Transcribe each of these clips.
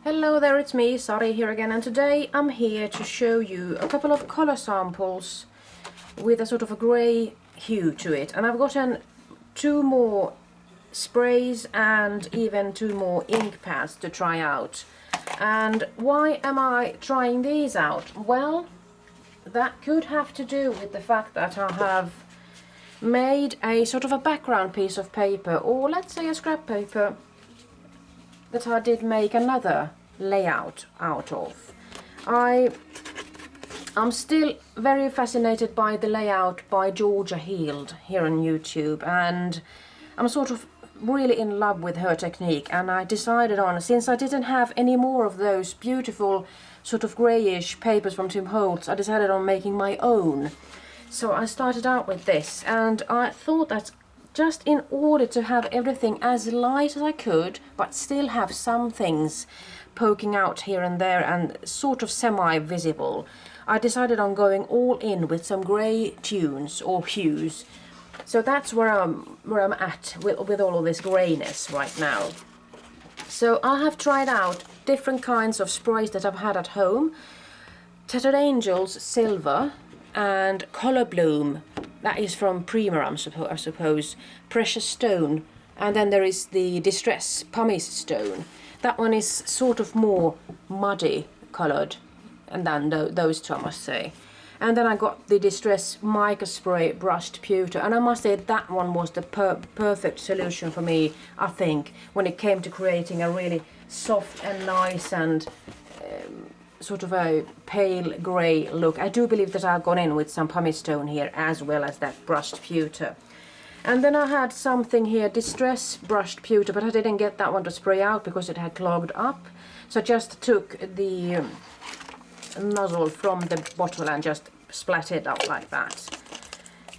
Hello there, it's me, Sari here again, and today I'm here to show you a couple of color samples with a sort of a grey hue to it. And I've gotten 2 more sprays and even 2 more ink pads to try out. And why am I trying these out? Well, that could have to do with the fact that I have made a sort of a background piece of paper, or let's say a scrap paper, that I did make another layout out of. I'm still very fascinated by the layout by Georgia Heald here on YouTube, and I'm sort of really in love with her technique, and I decided on, since I didn't have any more of those beautiful sort of greyish papers from Tim Holtz, I decided on making my own. So I started out with this, and I thought that just in order to have everything as light as I could, but still have some things poking out here and there and sort of semi-visible, I decided on going all in with some grey tunes or hues. So that's where I'm at with all of this greyness right now. So I have tried out different kinds of sprays that I've had at home. Tattered Angels Silver and Color Bloom, that is from Prima, I suppose. Precious Stone, and then there is the Distress Pumice Stone. That one is sort of more muddy coloured, and then those two I must say. And then I got the Distress Mica Spray Brushed Pewter, and I must say that one was the perfect solution for me, I think, when it came to creating a really soft and nice and sort of a pale grey look. I do believe that I've gone in with some pumice stone here as well as that brushed pewter. And then I had something here, Distress Brushed Pewter, but I didn't get that one to spray out because it had clogged up. So I just took the nozzle from the bottle and just splat it up like that.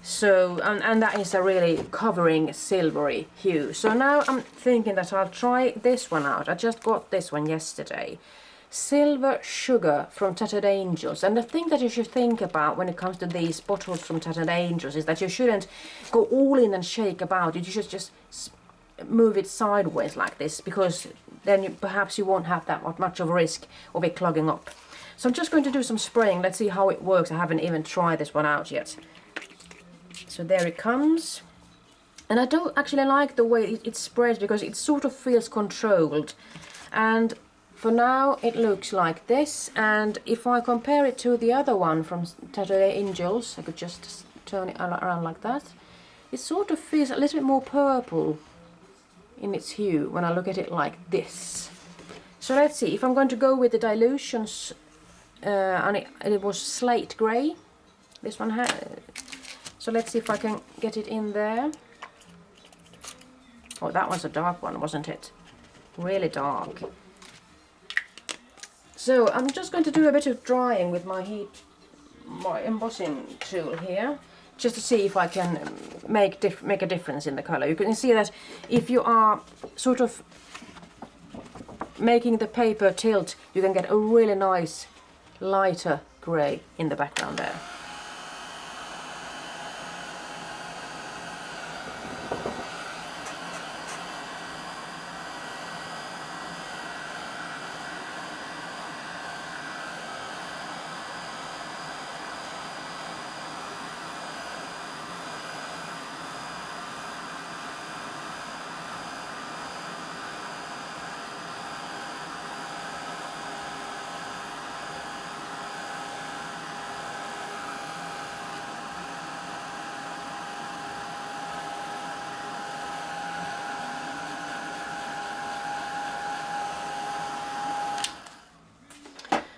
So, and that is a really covering silvery hue. So now I'm thinking that I'll try this one out. I just got this one yesterday. Silver Sugar from Tattered Angels. And the thing that you should think about when it comes to these bottles from Tattered Angels is that you shouldn't go all in and shake about it. You should just move it sideways like this, because then perhaps you won't have that much of a risk of it clogging up. So I'm just going to do some spraying. Let's see how it works. I haven't even tried this one out yet. So there it comes. And I don't actually like the way it spreads, because it sort of feels controlled. And for now it looks like this, and if I compare it to the other one from Tattered Angels, I could just turn it around like that, it sort of feels a little bit more purple in its hue when I look at it like this. So let's see, if I'm going to go with the Dylusions, and it was slate grey, this one had, so let's see if I can get it in there. Oh, that was a dark one, wasn't it? Really dark. So I'm just going to do a bit of drying with my embossing tool here, just to see if I can make a difference in the color. You can see that if you are sort of making the paper tilt, you can get a really nice lighter grey in the background there.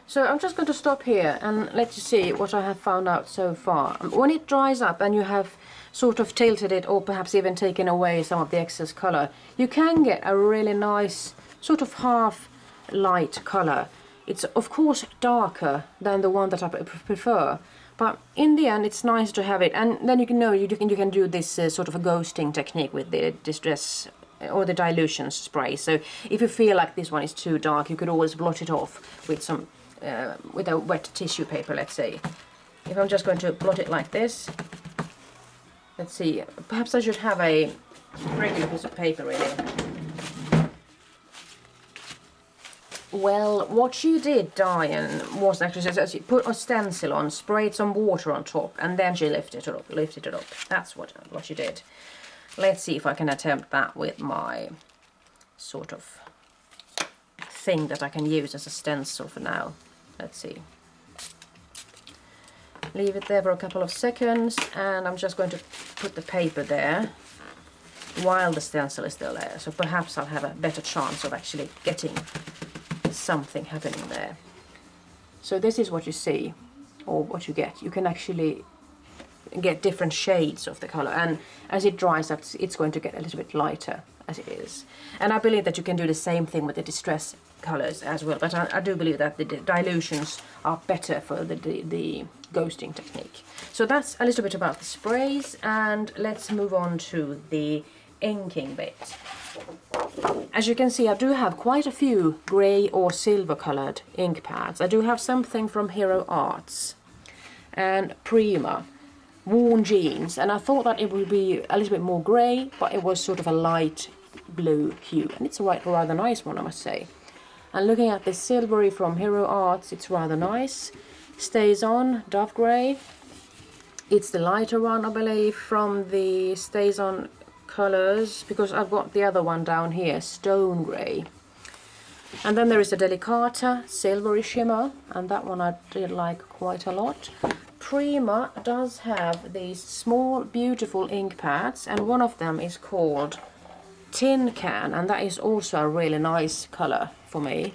So I'm just going to stop here and let you see what I have found out so far. When it dries up and you have sort of tilted it, or perhaps even taken away some of the excess color, you can get a really nice sort of half light color. It's of course darker than the one that I prefer, but in the end it's nice to have it. And then you can do this sort of a ghosting technique with the Distress or the Dylusions spray. So if you feel like this one is too dark, you could always blot it off with some with a wet tissue paper, let's say. If I'm just going to blot it like this, let's see, perhaps I should have a regular piece of paper really. Well, what you did, Diane, was actually she put a stencil on, sprayed some water on top, and then she lifted it up. That's what she did. Let's see if I can attempt that with my sort of thing that I can use as a stencil for now. Let's see. Leave it there for a couple of seconds, and I'm just going to put the paper there while the stencil is still there. So perhaps I'll have a better chance of actually getting something happening there. So this is what you see, or what you get. You can actually get different shades of the color, and as it dries up, it's going to get a little bit lighter as it is. And I believe that you can do the same thing with the distress colors as well, but I do believe that the dilutions are better for the ghosting technique. So that's a little bit about the sprays, and let's move on to the inking bit. As you can see, I do have quite a few grey or silver colored ink pads. I do have something from Hero Arts and Prima, Worn Jeans, and I thought that it would be a little bit more grey, but it was sort of a light blue hue, and it's a rather nice one, I must say. And looking at this Silvery from Hero Arts, it's rather nice. StazOn Dove Grey, it's the lighter one, I believe, from the StazOn colors, because I've got the other one down here, Stone Grey. And then there is a Delicata Silvery Shimmer, and that one I did like quite a lot. Prima does have these small beautiful ink pads, and one of them is called Tin Can, and that is also a really nice color for me.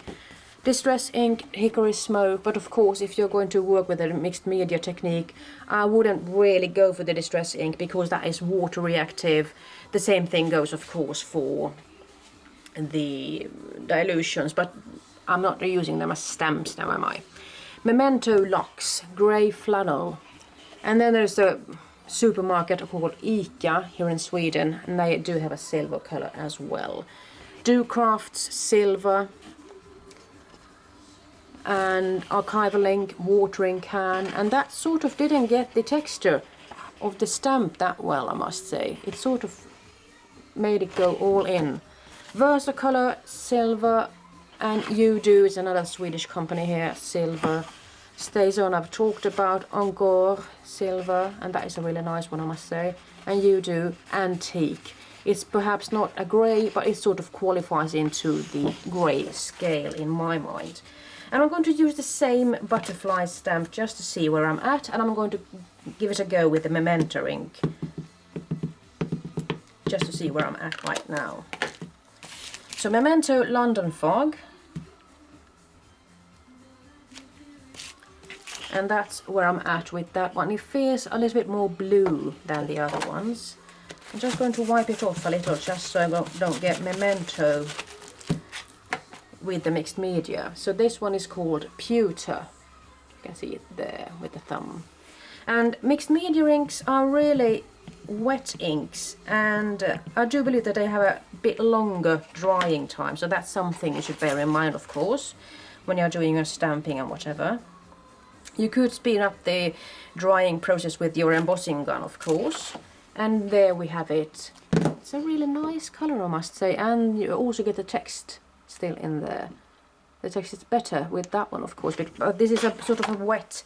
Distress ink, Hickory Smoke, but of course if you're going to work with a mixed media technique, I wouldn't really go for the distress ink because that is water reactive. The same thing goes of course for the dilutions, but I'm not using them as stamps now, am I? Memento Luxe, grey flannel. And then there's a supermarket called ICA here in Sweden, and they do have a silver color as well. DoCrafts silver, and Archival Ink watering can, and that sort of didn't get the texture of the stamp that well, I must say. It sort of made it go all in. VersaColor silver, and YouDo is another Swedish company here, silver. StazOn I've talked about, Encore silver, and that is a really nice one, I must say. And YouDo antique. It's perhaps not a grey, but it sort of qualifies into the grey scale in my mind. And I'm going to use the same butterfly stamp just to see where I'm at, and I'm going to give it a go with the Memento ink, just to see where I'm at right now. So Memento London Fog, and that's where I'm at with that one. It feels a little bit more blue than the other ones. I'm just going to wipe it off a little, just so I don't get Memento with the mixed media. So this one is called Pewter. You can see it there with the thumb. And mixed media inks are really wet inks, and I do believe that they have a bit longer drying time, so that's something you should bear in mind, of course, when you're doing your stamping and whatever. You could speed up the drying process with your embossing gun, of course. And there we have it. It's a really nice color, I must say, and you also get the text still in there. The text is better with that one, of course, but this is a sort of a wet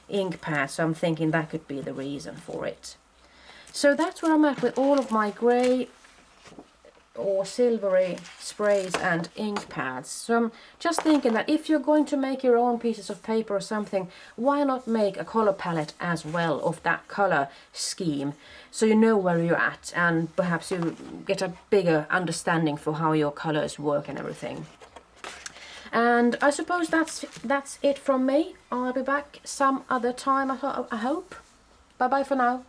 ink pad, so I'm thinking that could be the reason for it. So that's where I'm at with all of my grey or silvery sprays and ink pads. So I'm just thinking that if you're going to make your own pieces of paper or something, why not make a color palette as well of that color scheme, so you know where you're at, and perhaps you get a bigger understanding for how your colors work and everything. And I suppose that's it from me. I'll be back some other time, I hope. Bye bye for now.